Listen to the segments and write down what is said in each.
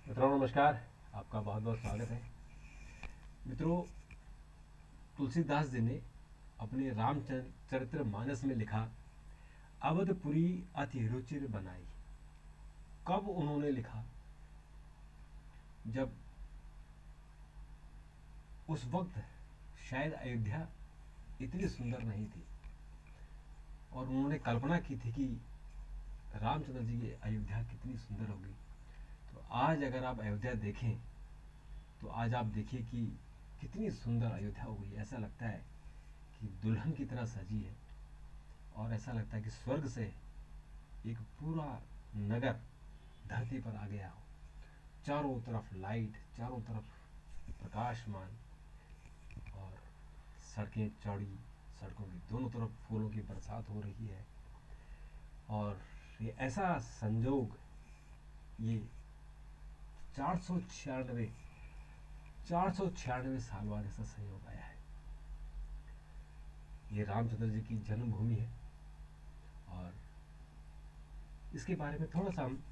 मित्रों नमस्कार। आपका बहुत बहुत स्वागत है। मित्रों, तुलसीदास जी ने अपने रामचरित्र मानस में लिखा, अवधपुरी अति रुचिर बनाई। कब उन्होंने लिखा? जब उस वक्त शायद अयोध्या इतनी सुंदर नहीं थी और उन्होंने कल्पना की थी कि रामचंद्र जी की अयोध्या कितनी सुंदर होगी। तो आज अगर आप अयोध्या देखें तो आज आप देखिए कि कितनी सुंदर अयोध्या हो गई। ऐसा लगता है कि दुल्हन की तरह सजी है और ऐसा लगता है कि स्वर्ग से एक पूरा नगर धरती पर आ गया हो। चारों तरफ लाइट, चारों तरफ प्रकाशमान, और सड़कें चौड़ी, सड़कों की दोनों तरफ फूलों की बरसात हो रही है। और ये ऐसा संजोग, ये 496 496 साल बाद ऐसा संयोग आया है। ये रामचंद्र जी की जन्मभूमि है और इसके बारे में थोड़ा सा हम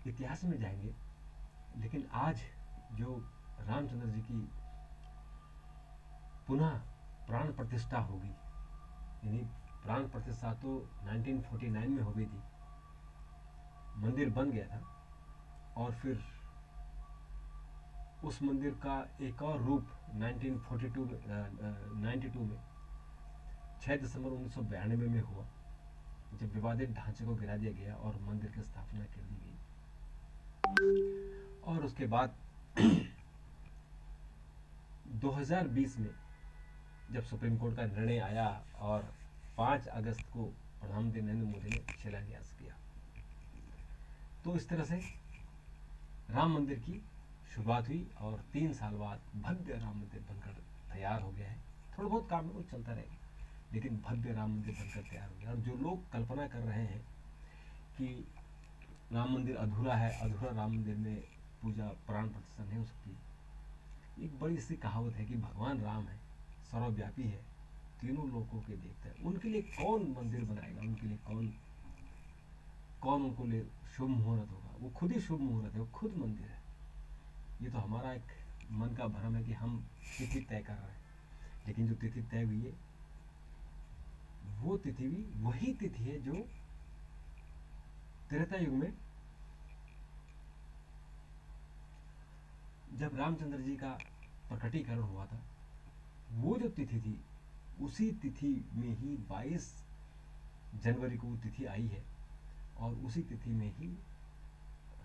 इतिहास में जाएंगे। लेकिन आज जो रामचंद्र जी की पुनः प्राण प्रतिष्ठा होगी, यानी प्राण प्रतिष्ठा तो 1949 में हो गई थी, मंदिर बन गया था और फिर उस मंदिर का एक और रूप 1992 में 6 दिसंबर 1992 में हुआ, जब विवादित ढांचे को गिरा दिया गया और मंदिर की स्थापना कर दी गई। और उसके बाद 2020 में जब सुप्रीम कोर्ट का निर्णय आया और 5 अगस्त को प्रधानमंत्री नरेंद्र मोदी ने शिलान्यास किया, तो इस तरह से राम मंदिर की शुरुआत हुई और 3 साल बाद भव्य राम मंदिर बनकर तैयार हो गया है। थोड़ा बहुत काम में चलता रहेगा, लेकिन भव्य राम मंदिर बनकर तैयार हो गया। और जो लोग कल्पना कर रहे हैं कि राम मंदिर अधूरा है, अधूरा राम मंदिर में पूजा प्राण प्रतिष्ठा नहीं हो सकती, एक बड़ी सी कहावत है कि भगवान राम है, सर्वव्यापी है, तीनों लोगों के देखता है, उनके लिए कौन मंदिर बनाएगा, उनके लिए कौन कौन उनको लिए शुभ मुहूर्त होगा। वो खुद ही शुभ मुहूर्त है, वो खुद मंदिर है। ये तो हमारा एक मन का भ्रम है कि हम तिथि तय कर रहे हैं, लेकिन जो तिथि तय हुई है वो तिथि भी वही तिथि है जो त्रेता युग में जब रामचंद्र जी का प्रकटीकरण हुआ था, वो जो तिथि थी उसी तिथि में ही 22 जनवरी को वो तिथि आई है और उसी तिथि में ही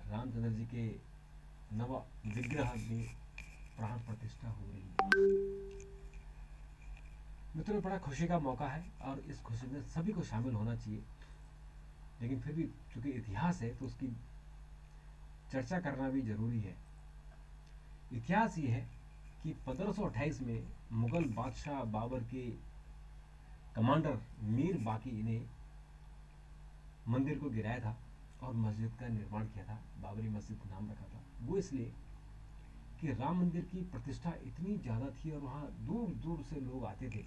रामचंद्र जी के नव विग्रह में प्राण प्रतिष्ठा हो रही है। मित्रों, बड़ा खुशी का मौका है और इस खुशी में सभी को शामिल होना चाहिए। लेकिन फिर भी चूंकि इतिहास है तो उसकी चर्चा करना भी जरूरी है। इतिहास ये है कि 1528 में मुगल बादशाह बाबर के कमांडर मीर बाकी ने मंदिर को गिराया था और मस्जिद का निर्माण किया था। बाबरी मस्जिद नाम रखा था वो इसलिए कि राम मंदिर की प्रतिष्ठा इतनी ज़्यादा थी और वहाँ दूर दूर से लोग आते थे,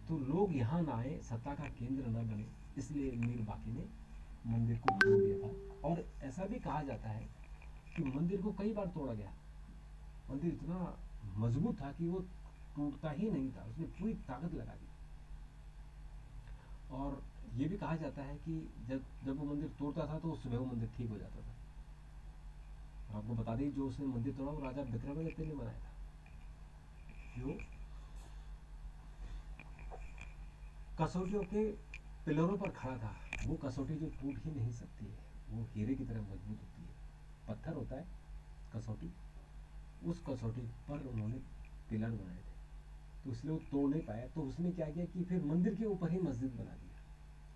तो लोग यहाँ ना आए, सत्ता का केंद्र न बने, इसलिए मीर बाकी ने मंदिर को तोड़ दिया था। और ऐसा भी कहा जाता है कि मंदिर को कई बार तोड़ा गया। मंदिर इतना मजबूत था कि वो टूटता ही नहीं था, उसने पूरी ताकत लगा दी। और ये भी कहा जाता है कि जब जब वो मंदिर तोड़ता था तो सुबह वो मंदिर ठीक हो जाता था। और आपको बता दें, जो उसने मंदिर तोड़ा वो राजा विक्रमादित्य ने बनाया था, जो कसौटियों के पिलरों पर खड़ा था। वो कसौटी जो टूट ही नहीं सकती है, वो हीरे की तरह मजबूत होती है। पत्थर होता है कसौटी, उस कसौटी पर उन्होंने पिलर बनाए थे, तो इसलिए वो तोड़ नहीं पाया। तो उसने क्या किया कि फिर मंदिर के ऊपर ही मस्जिद बना दिया।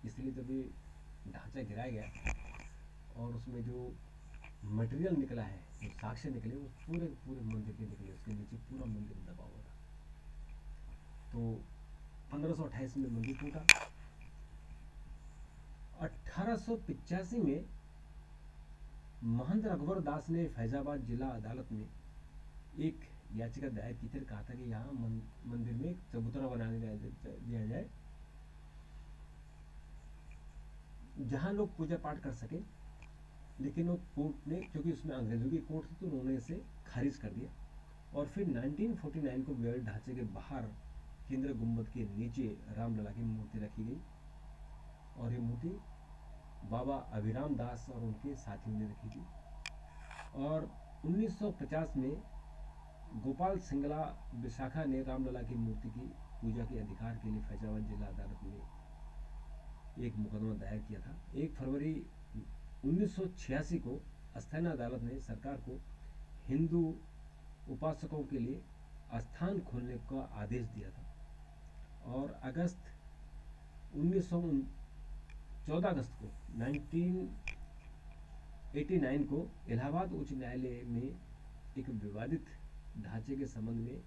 इसलिए जब ये ढांचा गिराया गया और उसमें जो मटेरियल निकला है, जो साक्ष्य निकले, वो पूरे पूरे मंदिर के निकले। उसके नीचे पूरा मंदिर दबा हुआ था। तो 1528 में मंदिर टूटा। 1885 में महंत रघुवर दास ने फैजाबाद जिला अदालत में एक याचिका दायर की थी, कहा था कि यहाँ मंदिर में एक चबूतरा बना दिया जाए जहाँ लोग पूजा पाठ कर सके लेकिन वो कोर्ट ने, क्योंकि उसमें अंग्रेजों की कोर्ट थी, तो उन्होंने इसे खारिज कर दिया। और फिर 1949 को विवादित ढांचे के बाहर केंद्र गुम्बद के नीचे रामलला की मूर्ति रखी गई, और ये मूर्ति बाबा अभिराम दास और उनके साथियों ने रखी थी। और 1950 में गोपाल सिंगला विशाखा ने रामलला की मूर्ति की पूजा के अधिकार के लिए फैजाबाद जिला अदालत में एक मुकदमा दायर किया था। 1 फरवरी 1986 को स्थानीय अदालत ने सरकार को हिंदू उपासकों के लिए स्थान खोलने का आदेश दिया था। और 14 अगस्त को 1989 को इलाहाबाद उच्च न्यायालय में एक विवादित ढांचे के संबंध में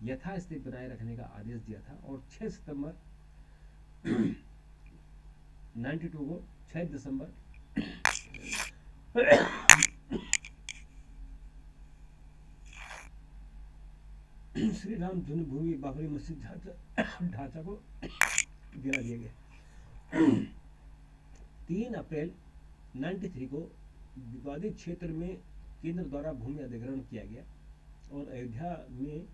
यथास्थिति बनाए रखने का आदेश दिया था। और 6 सितंबर 92 को 6 दिसंबर श्री राम जन्मभूमि बाबरी मस्जिद ढांचा को गिरा दिया गया। 3 अप्रैल 93 को विवादित क्षेत्र में केंद्र द्वारा भूमि अधिग्रहण किया गया और अयोध्या में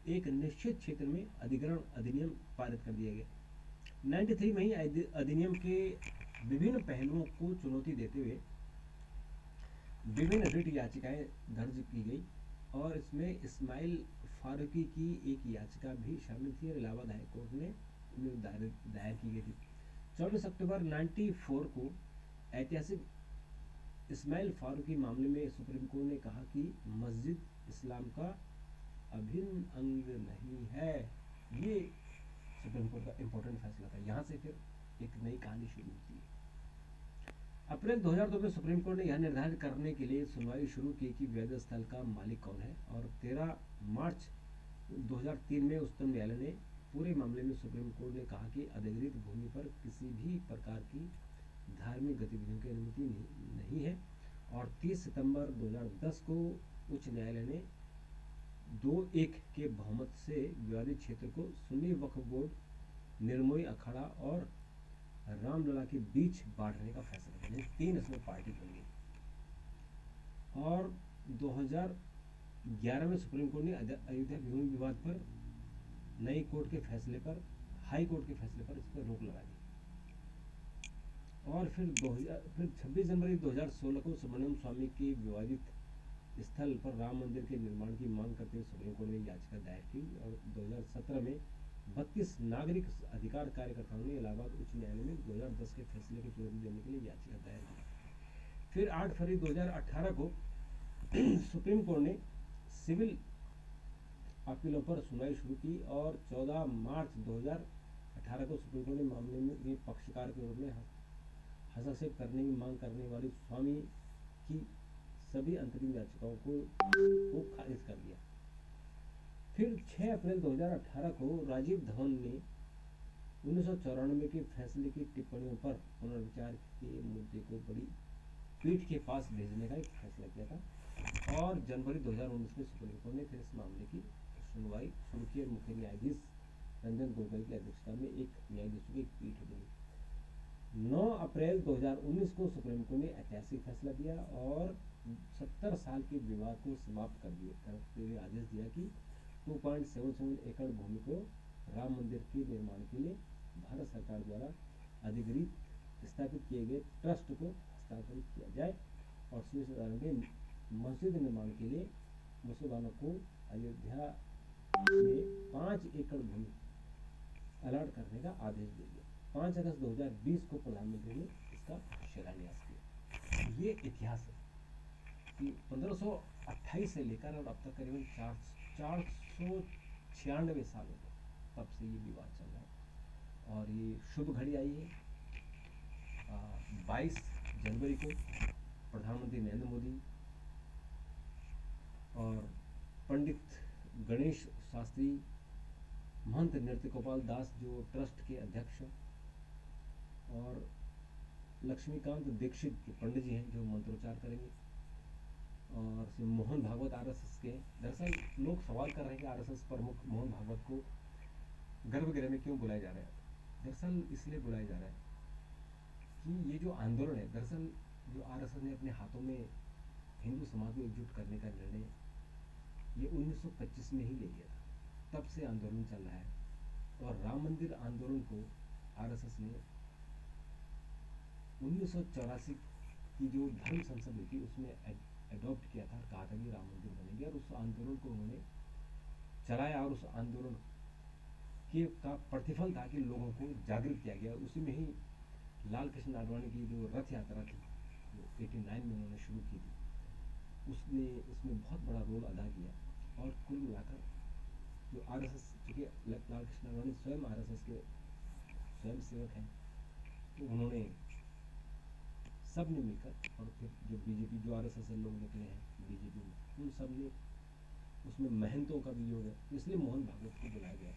एक निश्चित क्षेत्र में अधिग्रहण अधिनियम पारित कर दिया गया। 93 में ही अधिनियम के विभिन्न पहलुओं को चुनौती देते हुए विभिन्न रिट याचिकाएं दर्ज की गई, और इसमें इस्माइल फारूकी की एक याचिका भी शामिल थी और इलाहाबाद हाई कोर्ट ने दायर की गई थी। 24 अक्टूबर 94 को ऐतिहासिक इस्माइल फारूकी मामले में सुप्रीम कोर्ट ने कहा कि मस्जिद इस्लाम का अभिन्न अंग नहीं है। ये सुप्रीम कोर्ट का इंपॉर्टेंट फैसला था। यहाँ से फिर एक नई कहानी शुरू होती है। अप्रैल 2002 में सुप्रीम कोर्ट ने यह निर्धारित करने के लिए सुनवाई शुरू की कि विवादित स्थल का मालिक कौन है, और 13 मार्च 2003 में उच्चतम न्यायालय ने पूरे मामले में सुप्रीम कोर्ट ने कहा कि अधिग्रहित भूमि पर किसी भी प्रकार की धार्मिक गतिविधियों की अनुमति नहीं है। और 30 सितंबर 2010 को उच्च न्यायालय ने 2-1 के बहुमत से विवादित क्षेत्र को सुन्नी वक्फ बोर्ड, निर्मोही अखाड़ा और रामलला के बीच बांटने का फैसला किया। 3 इसमें पार्टी बन गई। और 2011 में सुप्रीम कोर्ट ने अयोध्या भूमि विवाद पर नई कोर्ट के फैसले पर, हाई कोर्ट के फैसले पर इस पर रोक लगा दी। और फिर 26 जनवरी 2016 को सुब्रमण्यम स्वामी के विवादित स्थल पर राम मंदिर के निर्माण की मांग करते हुए सुप्रीम कोर्ट ने याचिका दायर की। और 2017 में 32 नागरिक अधिकार कार्यकर्ताओं ने इलाहाबाद उच्च न्यायालय में 2010 के फैसले की चुनौती देने के लिए याचिका दायर की। फिर 8 फरवरी 2018 को सुप्रीम कोर्ट ने सिविल अपीलों पर सुनवाई शुरू की, और 14 मार्च 2018 को सुप्रीम कोर्ट ने मामले में पक्षकार के रूप में हस्तक्षेप करने की मांग करने वाली स्वामी की सभी अंतरिम याचिकाओं को खारिज कर दिया। फिर 6 अप्रैल 2018 को राजीव धवन ने 1994 के फैसले की टिप्पणियों पर पुनर्विचार के मुद्दे को बड़ी पीठ के पास भेजने का एक फैसला किया था। और जनवरी 2019 में सुप्रीम कोर्ट ने फिर इस मामले की सुनवाई शुरू की और मुख्य न्यायाधीश रंजन गोगोई की अध्यक्षता में एक न्यायाधीशों की एक पीठ बनी। 9 अप्रैल 2019 को सुप्रीम कोर्ट ने ऐतिहासिक फैसला दिया और 70 साल के विवाद को समाप्त करते हुए आदेश दिया कि 2.77 एकड़ भूमि को राम मंदिर के निर्माण के लिए भारत सरकार द्वारा अधिग्रहित स्थापित किए गए ट्रस्ट को हस्तांतरित किया जाए, और सुनिश्चित के मस्जिद निर्माण के लिए मुसलमानों को अयोध्या में 5 एकड़ भूमि अलॉट करने का आदेश दे दिया। 5 अगस्त 2020 को प्रधानमंत्री ने इसका शिलान्यास किया। ये इतिहास है कि 1528 से लेकर और अब तक करीबन 496 साल हो गए, तब से ये विवाद चल रहा है। और ये शुभ घड़ी आई है 22 जनवरी को प्रधानमंत्री नरेंद्र मोदी और पंडित गणेश शास्त्री, महंत नृत्य गोपाल दास जो ट्रस्ट के अध्यक्ष, और लक्ष्मीकांत दीक्षित के पंडित जी हैं जो मंत्रोच्चार करेंगे, और मोहन भागवत आरएसएस के। दरअसल लोग सवाल कर रहे हैं कि आरएसएस प्रमुख मोहन भागवत को गर्भगृह में क्यों बुलाया जा रहा है। दरअसल इसलिए बुलाया जा रहा है कि ये जो आंदोलन है, दरअसल जो आरएसएस ने अपने हाथों में हिंदू समाज को एकजुट करने का निर्णय ये 1925 में ही ले लिया था। तब से आंदोलन चल रहा है और राम मंदिर आंदोलन को आरएसएस ने 1984 की जो धर्म संसद हुई थी उसमें एडॉप्ट किया था और कहा था कि राम मंदिर बनेंगे, और उस आंदोलन को उन्होंने चलाया और उस आंदोलन के का प्रतिफल था कि लोगों को जागृत किया गया। उसी में ही लाल कृष्ण आडवाणी की जो रथ यात्रा थी जो 89 में उन्होंने शुरू की थी, उसने इसमें बहुत बड़ा रोल अदा किया। और कुल मिलाकर जो आरएसएस, चूँकि लाल कृष्ण आडवाणी स्वयं आरएसएस के स्वयं सेवक हैं, तो उन्होंने सब ने मिलकर, और फिर जो बीजेपी जो आरएसएस से लोग निकले हैं बीजेपी में, उन सब ने उसमें महंतों का भी योग है, इसलिए मोहन भागवत को बुलाया गया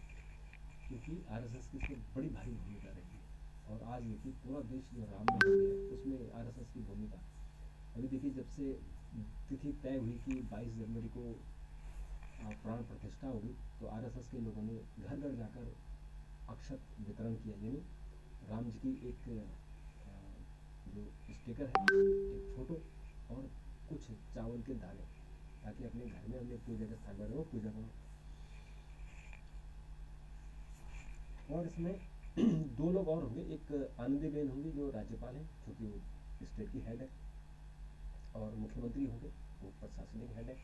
क्योंकि आरएसएस की इसमें बड़ी भारी भूमिका रही है। और आज देखिए पूरा देश जो राम मंदिर है उसमें आरएसएस की भूमिका। अभी देखिए जब से तिथि तय हुई कि 22 जनवरी को प्राण प्रतिष्ठा होगी, तो आरएसएस के लोगों ने घर घर जाकर अक्षत वितरण किया, यानी राम जी की एक जो स्टिकर है, एक फोटो और कुछ चावल के दाने, ताकि अपने घर में अपने पूजा के स्थान पर रहो, पूजा करो। और इसमें दो लोग और होंगे, एक आनंदीबेन होंगी जो राज्यपाल हैं, क्योंकि वो स्टेट की हेड है, और मुख्यमंत्री होंगे, वो प्रशासनिक हेड है।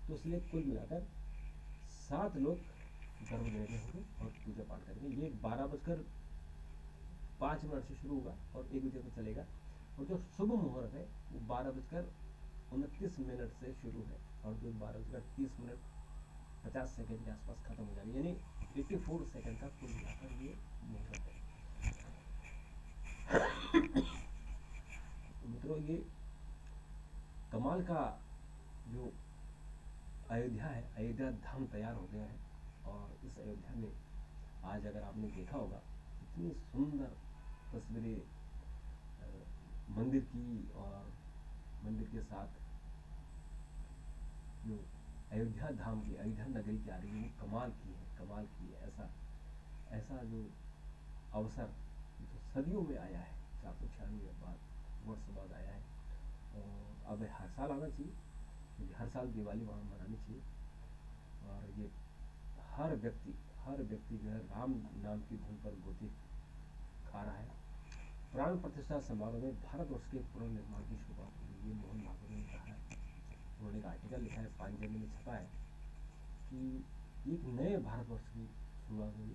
तो इसलिए कुल मिलाकर 7 लोग गर्भगृह में होंगे और पूजा पाठ करेंगे। ये 12:05 से शुरू होगा और 1 बजे तक चलेगा। और जो शुभ मुहूर्त है वो 12:29 से शुरू है और जो 12:30 50 सेकेंड के आसपास खत्म हो जाएगी, यानी 84 सेकेंड का कुल मिलाकर ये मुहूर्त है। तो मित्रों, ये कमाल का जो अयोध्या है, अयोध्या धाम तैयार हो गया है। और इस अयोध्या में आज अगर आपने देखा होगा इतनी सुंदर तस्वीरें मंदिर की, और मंदिर के साथ जो अयोध्या धाम की, अयोध्या नगरी की आ रही है, वो कमाल की है, कमाल की है। ऐसा जो अवसर जो सदियों में आया है, 496 वर्ष बाद आया है, और अब हर साल आना चाहिए, क्योंकि हर साल दिवाली वहाँ मनानी चाहिए। और ये हर व्यक्ति जो है राम नाम की धुन पर गोती खा रहा है। प्राण प्रतिष्ठा समारोह में भारतवर्ष के पुनर्निर्माण की शुरुआत होगी, ये मोहन भागवत ने कहा है। उन्होंने एक आर्टिकल लिखा है, पांचजन्य में छपा है कि एक नए भारतवर्ष की शुरुआत होगी,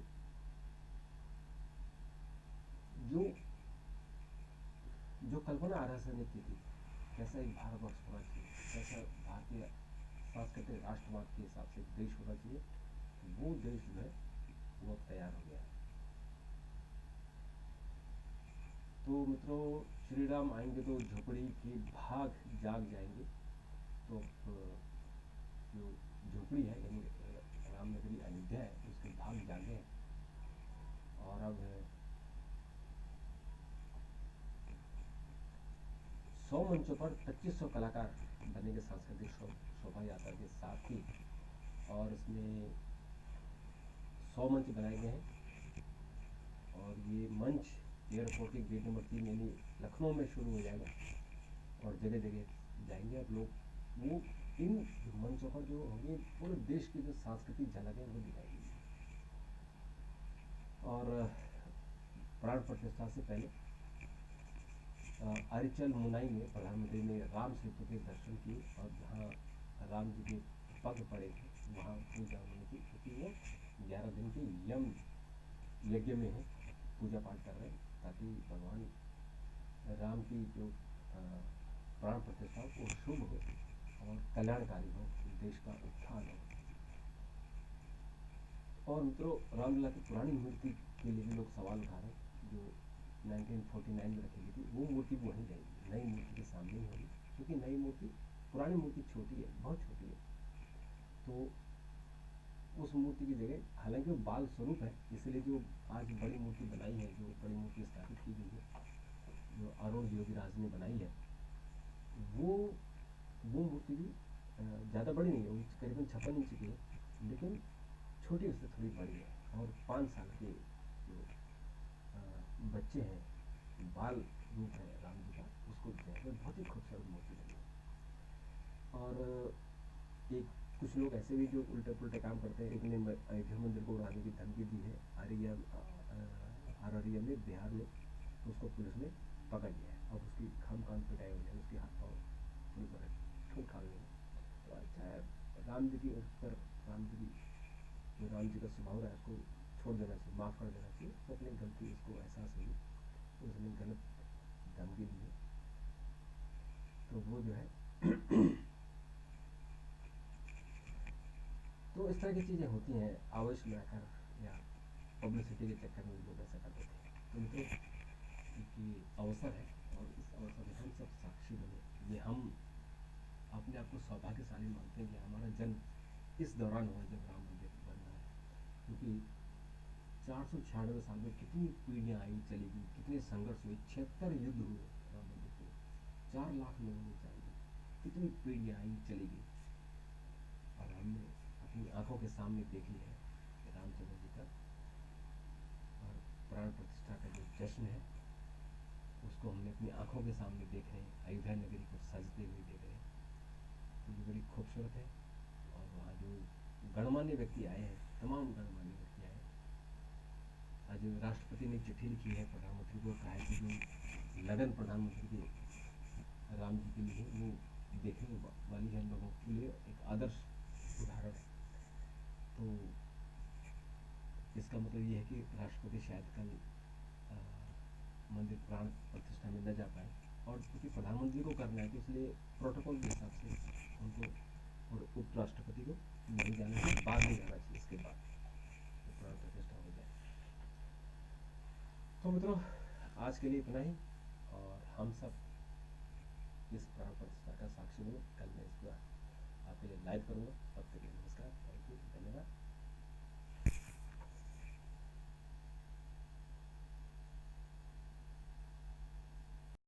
जो कल्पना आरएसएस ने की थी, कैसा एक भारतवर्ष होना चाहिए, कैसा भारतीय सांस्कृतिक राष्ट्रवाद के हिसाब से देश होना चाहिए, वो देश जो है वो अब तैयार हो गया है। तो मित्रों, श्री राम आएंगे तो झोपड़ी के भाग जाग जाएंगे। तो जो झोपड़ी है, यानी रामनगरी अयोध्या है, उसके भाग जागे हैं। और अब 100 मंचों पर 2500 कलाकार बनेंगे सांस्कृतिक शोभा यात्रा के साथ ही। और इसमें 100 मंच बनाए गए हैं, और ये मंच एयरपोर्ट के गेट नंबर 3 यानी लखनऊ में शुरू हो जाएगा और जगह जगह जाएंगे। और लोग वो इन मंचों पर जो होंगे पूरे देश की जो सांस्कृतिक झलक है वो दिखाएगी। और प्राण प्रतिष्ठा से पहले अरिचल मुनाई में प्रधानमंत्री ने राम सेतु के दर्शन किए, और जहाँ राम जी के पग पड़े थे वहाँ पूजा उन्होंने की, क्योंकि वो 11 दिन के यज्ञ में है, पूजा पाठ कर रहे हैं, ताकि भगवान राम की जो प्राण प्रतिष्ठा वो शुभ हो और कल्याणकारी हो, देश का उत्थान हो। और मित्रों, रामलला की पुरानी मूर्ति के लिए भी लोग सवाल उठा रहे हैं, जो 1949 में रखी गई थी, वो मूर्ति वहीं रहेगी, नई मूर्ति के सामने ही होगी, क्योंकि नई मूर्ति, पुरानी मूर्ति छोटी है, बहुत छोटी है। तो उस मूर्ति की जगह, हालांकि वो बाल स्वरूप है, इसलिए जो आज बड़ी मूर्ति बनाई है, जो बड़ी मूर्ति स्थापित की गई है, जो अरुण योगीराज ने बनाई है, वो मूर्ति भी ज़्यादा बड़ी नहीं है, वो करीबन 56 इंच की है, लेकिन छोटी उससे थोड़ी बड़ी है। और 5 साल के जो बच्चे हैं, बाल रूप है राम जी का, उसको देखकर बहुत ही और एक कुछ लोग ऐसे भी जो उल्टे पुल्टे काम करते हैं। एक ने अयोध्या मंदिर को उड़ाने की धमकी दी है अररिया में, बिहार में। तो उसको पुलिस ने पकड़ लिया है। अब उसकी खम कान पिटाई हो जाए, उसके हाथ पाँव पूरी तरह ठूक ठाक लेंगे। तो अच्छा है, राम जी की पर राम जी की जो राम जी का स्वभाव रहा है उसको छोड़ देना चाहिए, माफ़ कर देना चाहिए। तो अपनी गलती उसको एहसास हुई, तो उसने गलत धमकी दी है, तो वो जो है तो इस तरह की चीज़ें होती हैं आवेश में आकर, या पब्लिसिटी के चक्कर में लोग ऐसा कर देते हैं। तो मित्रों, ये अवसर है और इस अवसर में हम सब साक्षी बने। ये हम अपने आप को सौभाग्यशाली मानते हैं कि हमारा जन्म इस दौरान हुआ जब राम मंदिर बन रहा है। क्योंकि 496 साल में कितनी पीढ़ियाँ आई चली गई, कितने संघर्ष हुए, 76 युद्ध हुए राम मंदिर के, 4 लाख लोगों ने जान दी, कितनी पीढ़ियाँ आई चली गई, और हमने अपनी आंखों के सामने देख लिया है रामचंद्र जी का और प्राण प्रतिष्ठा का जो जश्न है उसको हमने अपनी आंखों के सामने देख रहे हैं। अयोध्या नगरी को सजते हुए देख रहे हैं, तो ये बड़ी खूबसूरत है। और वहाँ जो गणमान्य व्यक्ति आए हैं, तमाम गणमान्य व्यक्ति आए हैं। आज राष्ट्रपति ने चिट्ठी लिखी है प्रधानमंत्री को, कहा है कि जो लगन प्रधानमंत्री के राम जी के लिए वो देखने वाली है, लोगों के लिए एक आदर्श उदाहरण है। तो इसका मतलब ये है कि राष्ट्रपति शायद कल मंदिर प्राण प्रतिष्ठा में न जा पाए, और क्योंकि प्रधानमंत्री को करना है तो इसलिए प्रोटोकॉल के हिसाब से उनको और उपराष्ट्रपति को नहीं जाना चाहिए, बाद में जाना चाहिए, इसके बाद तो प्राण प्रतिष्ठा हो जाए। तो मित्रों, आज के लिए इतना ही, और हम सब इस प्राण प्रतिष्ठा का साक्षी बनो। कल मैं इसको आपके लिए लाइव करूँगा, तब तक के लिए।